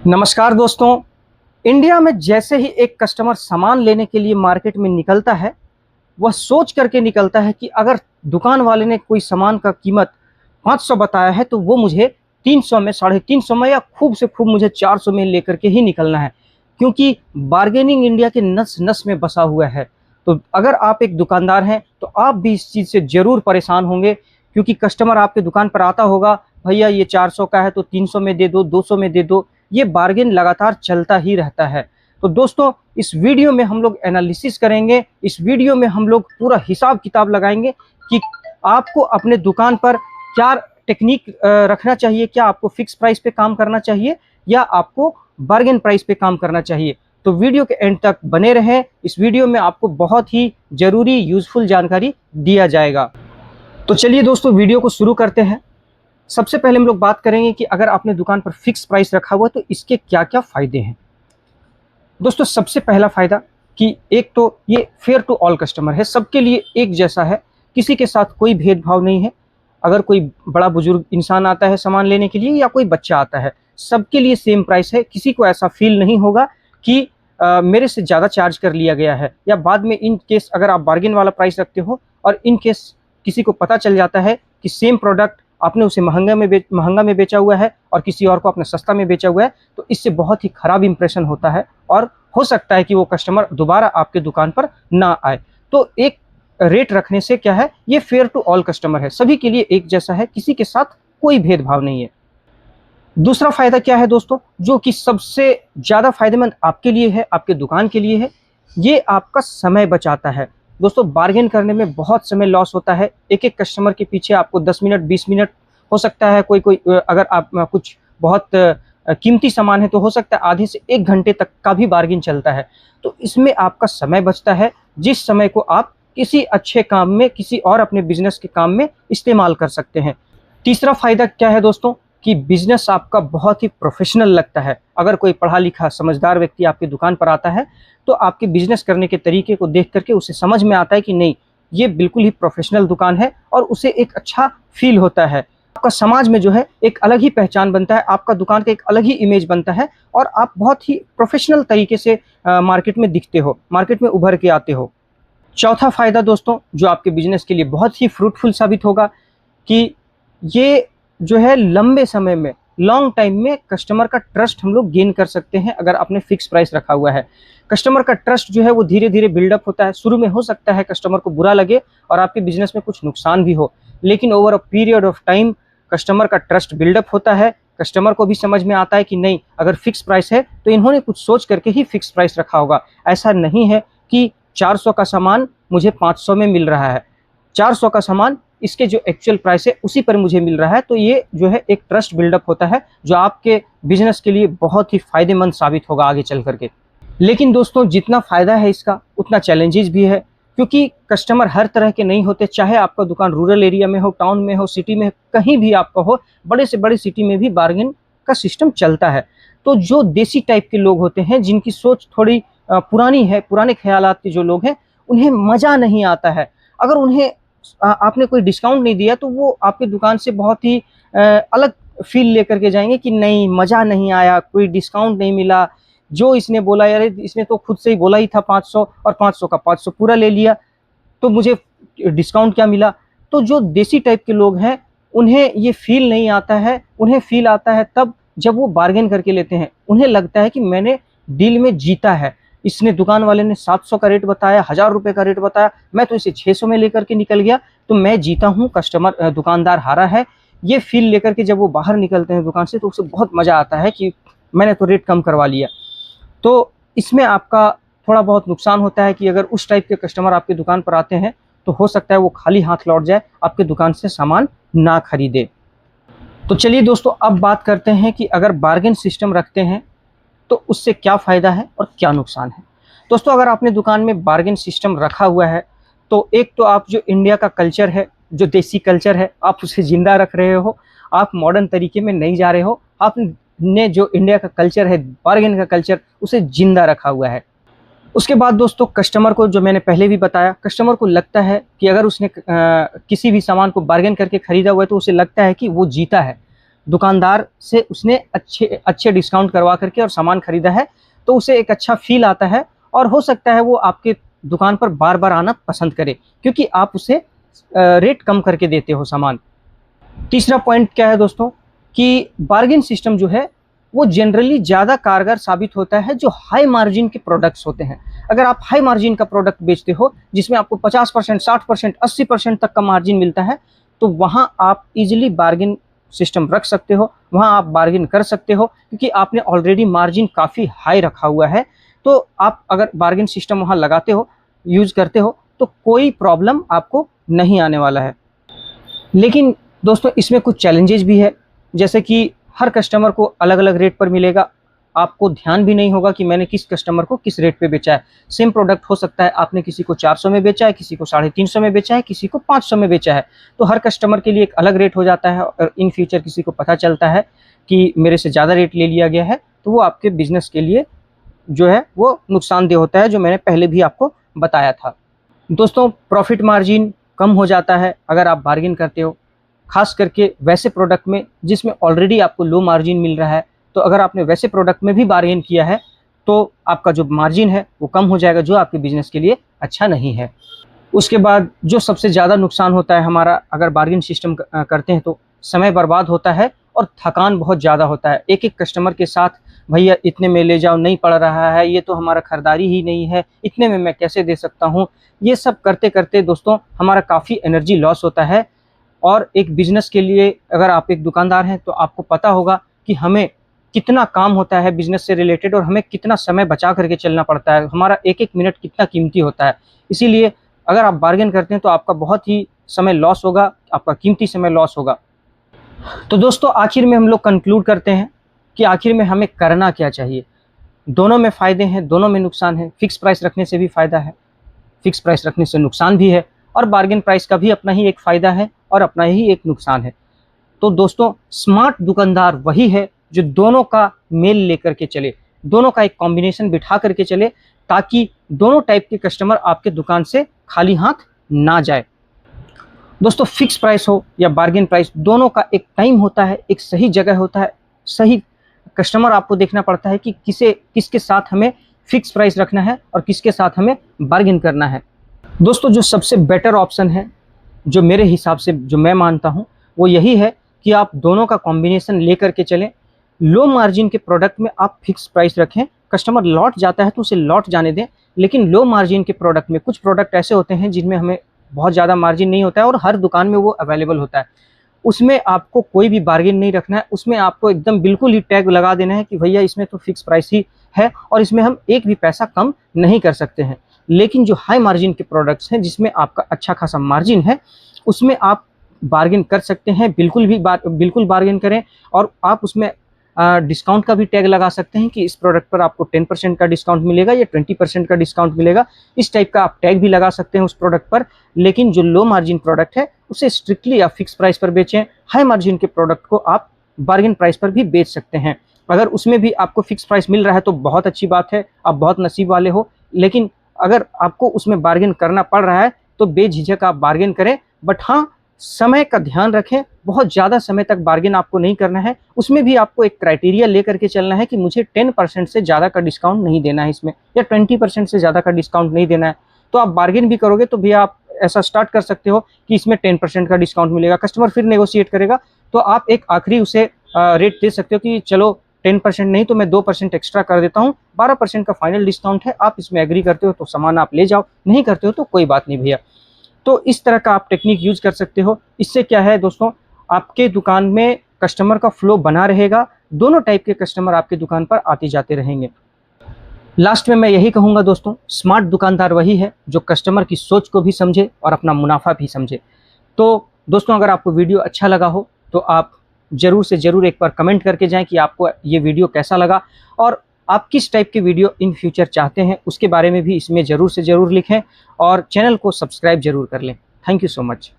नमस्कार दोस्तों। इंडिया में जैसे ही एक कस्टमर सामान लेने के लिए मार्केट में निकलता है, वह सोच करके निकलता है कि अगर दुकान वाले ने कोई सामान का कीमत 500 बताया है तो वो मुझे 300 में, 350 में या खूब से खूब मुझे 400 में लेकर के ही निकलना है, क्योंकि बार्गेनिंग इंडिया के नस-नस में बसा हुआ है। तो अगर आप एक दुकानदार हैं तो आप भी इस चीज़ से ज़रूर परेशान होंगे, क्योंकि कस्टमर आपके दुकान पर आता होगा, भैया ये 400 का है तो 300 में दे दो, 200 में दे दो। ये बार्गेन लगातार चलता ही रहता है। तो दोस्तों, इस वीडियो में हम लोग एनालिसिस करेंगे, इस वीडियो में हम लोग पूरा हिसाब किताब लगाएंगे कि आपको अपने दुकान पर क्या टेक्निक रखना चाहिए, क्या आपको फिक्स प्राइस पे काम करना चाहिए या आपको बार्गेन प्राइस पे काम करना चाहिए। तो वीडियो के एंड तक बने रहें, इस वीडियो में आपको बहुत ही ज़रूरी यूज़फुल जानकारी दिया जाएगा। तो चलिए दोस्तों, वीडियो को शुरू करते हैं। सबसे पहले हम लोग बात करेंगे कि अगर आपने दुकान पर फिक्स प्राइस रखा हुआ है तो इसके क्या-क्या फ़ायदे हैं। दोस्तों, सबसे पहला फ़ायदा कि एक तो ये फेयर टू ऑल कस्टमर है, सबके लिए एक जैसा है, किसी के साथ कोई भेदभाव नहीं है। अगर कोई बड़ा बुजुर्ग इंसान आता है सामान लेने के लिए या कोई बच्चा आता है, सबके लिए सेम प्राइस है। किसी को ऐसा फ़ील नहीं होगा कि मेरे से ज़्यादा चार्ज कर लिया गया है, या बाद में इन केस अगर आप बार्गेन वाला प्राइस रखते हो और इन केस किसी को पता चल जाता है कि सेम प्रोडक्ट आपने उसे महँगा में बेचा हुआ है और किसी और को आपने सस्ता में बेचा हुआ है, तो इससे बहुत ही खराब इंप्रेशन होता है और हो सकता है कि वो कस्टमर दोबारा आपके दुकान पर ना आए। तो एक रेट रखने से क्या है, ये फेयर टू ऑल कस्टमर है, सभी के लिए एक जैसा है, किसी के साथ कोई भेदभाव नहीं है। दूसरा फ़ायदा क्या है दोस्तों, जो कि सबसे ज़्यादा फ़ायदेमंद आपके लिए है, आपके दुकान के लिए है, ये आपका समय बचाता है। दोस्तों, बार्गेन करने में बहुत समय लॉस होता है। एक-एक कस्टमर के पीछे आपको 10 मिनट, 20 मिनट, हो सकता है कोई अगर आप कुछ बहुत कीमती सामान है तो हो सकता है आधे से 1 घंटे तक का भी बार्गेन चलता है। तो इसमें आपका समय बचता है, जिस समय को आप किसी अच्छे काम में, किसी और अपने बिज़नेस के काम में इस्तेमाल कर सकते हैं। तीसरा फ़ायदा क्या है दोस्तों, कि बिज़नेस आपका बहुत ही प्रोफ़ेशनल लगता है। अगर कोई पढ़ा-लिखा समझदार व्यक्ति आपकी दुकान पर आता है, तो आपके बिज़नेस करने के तरीके को देख कर के उसे समझ में आता है कि नहीं, ये बिल्कुल ही प्रोफ़ेशनल दुकान है और उसे एक अच्छा फ़ील होता है। आपका समाज में जो है एक अलग ही पहचान बनता है, आपका दुकान का एक अलग ही इमेज बनता है और आप बहुत ही प्रोफ़ेशनल तरीके से मार्केट में दिखते हो, मार्केट में उभर के आते हो। चौथा फ़ायदा दोस्तों, जो आपके बिज़नेस के लिए बहुत ही फ्रूटफुल साबित होगा, कि ये जो है लंबे समय में, लॉन्ग टाइम में कस्टमर का ट्रस्ट हम लोग गेन कर सकते हैं अगर आपने फिक्स प्राइस रखा हुआ है। कस्टमर का ट्रस्ट जो है वो धीरे-धीरे बिल्डअप होता है। शुरू में हो सकता है कस्टमर को बुरा लगे और आपके बिज़नेस में कुछ नुकसान भी हो, लेकिन over a period of time customer का ट्रस्ट बिल्डअप होता है। कस्टमर को भी समझ में आता है कि नहीं, अगर फिक्स प्राइस है तो इन्होंने कुछ सोच करके ही फिक्स प्राइस रखा होगा। ऐसा नहीं है कि 400 का सामान मुझे 500 में मिल रहा है। 400 का सामान इसके जो एक्चुअल प्राइस है उसी पर मुझे मिल रहा है, तो ये जो है एक ट्रस्ट बिल्डअप होता है, जो आपके बिज़नेस के लिए बहुत ही फ़ायदेमंद साबित होगा आगे चल कर के। लेकिन दोस्तों, जितना फ़ायदा है इसका उतना चैलेंजेस भी है, क्योंकि कस्टमर हर तरह के नहीं होते। चाहे आपका दुकान रूरल एरिया में हो, टाउन में हो, सिटी में, कहीं भी आपका हो, बड़े से बड़े सिटी में भी बार्गेन का सिस्टम चलता है। तो जो देसी टाइप के लोग होते हैं, जिनकी सोच थोड़ी पुरानी है, पुराने ख़यालात के जो लोग हैं, उन्हें मज़ा नहीं आता है। अगर उन्हें आपने कोई डिस्काउंट नहीं दिया तो वो आपकी दुकान से बहुत ही अलग फ़ील लेकर के जाएँगे कि नहीं, मज़ा नहीं आया, कोई डिस्काउंट नहीं मिला। जो इसने बोला, अरे इसने तो खुद से ही बोला ही था 500 और 500 का 500 पूरा ले लिया, तो मुझे डिस्काउंट क्या मिला? तो जो देसी टाइप के लोग हैं, उन्हें ये फ़ील नहीं आता है, उन्हें फ़ील आता है तब जब वो बार्गेन करके लेते हैं। उन्हें लगता है कि मैंने डील में जीता है। इसने, दुकान वाले ने 700 का रेट बताया, ₹1000 का रेट बताया, मैं तो इसे 600 में लेकर के निकल गया, तो मैं जीता हूँ, दुकानदार हारा है। ये फ़ील लेकर के जब वो बाहर निकलते हैं दुकान से तो उसे बहुत मज़ा आता है कि मैंने तो रेट कम करवा लिया। तो इसमें आपका थोड़ा बहुत नुकसान होता है कि अगर उस टाइप के कस्टमर आपकी दुकान पर आते हैं, तो हो सकता है वो खाली हाथ लौट जाए, आपकी दुकान से सामान ना खरीदे। तो चलिए दोस्तों, अब बात करते हैं कि अगर बार्गेन सिस्टम रखते हैं, तो उससे क्या फ़ायदा है और क्या नुकसान है। दोस्तों, अगर आपने दुकान में बार्गेन सिस्टम रखा हुआ है, तो एक तो आप जो इंडिया का कल्चर है, जो देसी कल्चर है, आप उसे ज़िंदा रख रहे हो, आप मॉडर्न तरीके में नहीं जा रहे हो, आपने जो इंडिया का कल्चर है, बार्गेन का कल्चर, उसे ज़िंदा रखा हुआ है। उसके बाद दोस्तों, कस्टमर को, जो मैंने पहले भी बताया, कस्टमर को लगता है कि अगर उसने किसी भी सामान को बार्गेन करके खरीदा हुआ है तो उसे लगता है कि वो जीता है। दुकानदार से उसने अच्छे डिस्काउंट करवा करके और सामान खरीदा है, तो उसे एक अच्छा फील आता है और हो सकता है वो आपके दुकान पर बार बार आना पसंद करे, क्योंकि आप उसे रेट कम करके देते हो सामान। तीसरा पॉइंट क्या है दोस्तों, कि बार्गेन सिस्टम जो है वो जनरली ज़्यादा कारगर साबित होता है जो हाई मार्जिन के प्रोडक्ट्स होते हैं। अगर आप हाई मार्जिन का प्रोडक्ट बेचते हो जिसमें आपको 50%, 60%, 80% तक का मार्जिन मिलता है, तो वहाँ आप इजीली बार्गेन सिस्टम रख सकते हो, वहाँ आप बार्गेन कर सकते हो, क्योंकि आपने ऑलरेडी मार्जिन काफ़ी हाई रखा हुआ है। तो आप अगर बार्गेन सिस्टम वहाँ लगाते हो, यूज़ करते हो, तो कोई प्रॉब्लम आपको नहीं आने वाला है। लेकिन दोस्तों इसमें कुछ चैलेंजेस भी है, जैसे कि हर कस्टमर को अलग अलग रेट पर मिलेगा। आपको ध्यान भी नहीं होगा कि मैंने किस कस्टमर को किस रेट पे बेचा है। सेम प्रोडक्ट हो सकता है आपने किसी को 400 में बेचा है, किसी को 350 में बेचा है, किसी को 500 में बेचा है। तो हर कस्टमर के लिए एक अलग रेट हो जाता है, और इन फ्यूचर किसी को पता चलता है कि मेरे से ज़्यादा रेट ले लिया गया है, तो वो आपके बिजनेस के लिए जो है वो नुकसानदेह होता है, जो मैंने पहले भी आपको बताया था। दोस्तों प्रॉफिट मार्जिन कम हो जाता है अगर आप बार्गेन करते हो, खास करके वैसे प्रोडक्ट में जिसमें ऑलरेडी आपको लो मार्जिन मिल रहा है। तो अगर आपने वैसे प्रोडक्ट में भी बार्गेन किया है तो आपका जो मार्जिन है वो कम हो जाएगा, जो आपके बिजनेस के लिए अच्छा नहीं है। उसके बाद जो सबसे ज़्यादा नुकसान होता है हमारा अगर बार्गेन सिस्टम करते हैं, तो समय बर्बाद होता है और थकान बहुत ज़्यादा होता है। एक एक कस्टमर के साथ भैया इतने में ले जाओ, नहीं पड़ रहा है, ये तो हमारा खरीदारी ही नहीं है, इतने में मैं कैसे दे सकता हूँ, ये सब करते करते दोस्तों हमारा काफ़ी एनर्जी लॉस होता है। और एक बिज़नेस के लिए अगर आप एक दुकानदार हैं तो आपको पता होगा कि हमें कितना काम होता है बिज़नेस से रिलेटेड, और हमें कितना समय बचा करके चलना पड़ता है, हमारा एक एक मिनट कितना कीमती होता है। इसीलिए अगर आप बार्गेन करते हैं तो आपका बहुत ही समय लॉस होगा, आपका कीमती समय लॉस होगा। तो दोस्तों आखिर में हम लोग कंक्लूड करते हैं कि आखिर में हमें करना क्या चाहिए। दोनों में फ़ायदे हैं, दोनों में नुकसान है। फिक्स प्राइस रखने से भी फ़ायदा है, फिक्स प्राइस रखने से नुकसान भी है, और बार्गेन प्राइस का भी अपना ही एक फ़ायदा है और अपना ही एक नुकसान है। तो दोस्तों स्मार्ट दुकानदार वही है जो दोनों का मेल लेकर के चले, दोनों का एक कॉम्बिनेशन बिठा करके चले, ताकि दोनों टाइप के कस्टमर आपके दुकान से खाली हाथ ना जाए। दोस्तों फिक्स प्राइस हो या बार्गेन प्राइस, दोनों का एक टाइम होता है, एक सही जगह होता है, सही कस्टमर आपको देखना पड़ता है कि किसके साथ हमें फिक्स प्राइस रखना है और किसके साथ हमें बार्गेन करना है। दोस्तों जो सबसे बेटर ऑप्शन है, जो मेरे हिसाब से जो मैं मानता हूँ, वो यही है कि आप दोनों का कॉम्बिनेशन लेकर के चलें। लो मार्जिन के प्रोडक्ट में आप फिक्स प्राइस रखें, कस्टमर लौट जाता है तो उसे लौट जाने दें। लेकिन लो मार्जिन के प्रोडक्ट में कुछ प्रोडक्ट ऐसे होते हैं जिनमें हमें बहुत ज़्यादा मार्जिन नहीं होता है और हर दुकान में वो अवेलेबल होता है, उसमें आपको कोई भी बार्गेन नहीं रखना है। उसमें आपको एकदम बिल्कुल ही टैग लगा देना है कि भैया इसमें तो फिक्स प्राइस ही है और इसमें हम एक भी पैसा कम नहीं कर सकते हैं। लेकिन जो हाई मार्जिन के प्रोडक्ट्स हैं जिसमें आपका अच्छा खासा मार्जिन है, उसमें आप बार्गेन कर सकते हैं, बिल्कुल बार्गेन करें। और आप उसमें डिस्काउंट का भी टैग लगा सकते हैं कि इस प्रोडक्ट पर आपको 10% का डिस्काउंट मिलेगा या 20% का डिस्काउंट मिलेगा। इस टाइप का आप टैग भी लगा सकते हैं उस प्रोडक्ट पर। लेकिन जो लो मार्जिन प्रोडक्ट है उसे स्ट्रिक्टली आप फिक्स प्राइस पर बेचें। हाई मार्जिन के प्रोडक्ट को आप बार्गेन प्राइस पर भी बेच सकते हैं। अगर उसमें भी आपको फिक्स प्राइस मिल रहा है तो बहुत अच्छी बात है, आप बहुत नसीब वाले हो। लेकिन अगर आपको उसमें बार्गेन करना पड़ रहा है तो बेझिझक आप बार्गेन करें। बट हाँ, समय का ध्यान रखें, बहुत ज़्यादा समय तक बार्गेन आपको नहीं करना है। उसमें भी आपको एक क्राइटेरिया लेकर के चलना है कि मुझे 10% से ज़्यादा का डिस्काउंट नहीं देना है इसमें, या 20% से ज़्यादा का डिस्काउंट नहीं देना है। तो आप बार्गेन भी करोगे तो भी आप ऐसा स्टार्ट कर सकते हो कि इसमें 10% का डिस्काउंट मिलेगा, कस्टमर फिर नेगोशिएट करेगा तो आप एक आखिरी उसे रेट दे सकते हो कि चलो 10% नहीं तो मैं 2% एक्स्ट्रा कर देता हूँ, 12% का फाइनल डिस्काउंट है, आप इसमें एग्री करते हो तो सामान आप ले जाओ, नहीं करते हो तो कोई बात नहीं भैया। तो इस तरह का आप टेक्निक यूज कर सकते हो। इससे क्या है दोस्तों, आपके दुकान में कस्टमर का फ्लो बना रहेगा, दोनों टाइप के कस्टमर आपके दुकान पर आते जाते रहेंगे। लास्ट में मैं यही कहूँगा दोस्तों, स्मार्ट दुकानदार वही है जो कस्टमर की सोच को भी समझे और अपना मुनाफा भी समझे। तो दोस्तों अगर आपको वीडियो अच्छा लगा हो तो आप ज़रूर से ज़रूर एक बार कमेंट करके जाएं कि आपको ये वीडियो कैसा लगा, और आप किस टाइप के वीडियो इन फ्यूचर चाहते हैं उसके बारे में भी इसमें ज़रूर से ज़रूर लिखें, और चैनल को सब्सक्राइब ज़रूर कर लें। Thank you so much.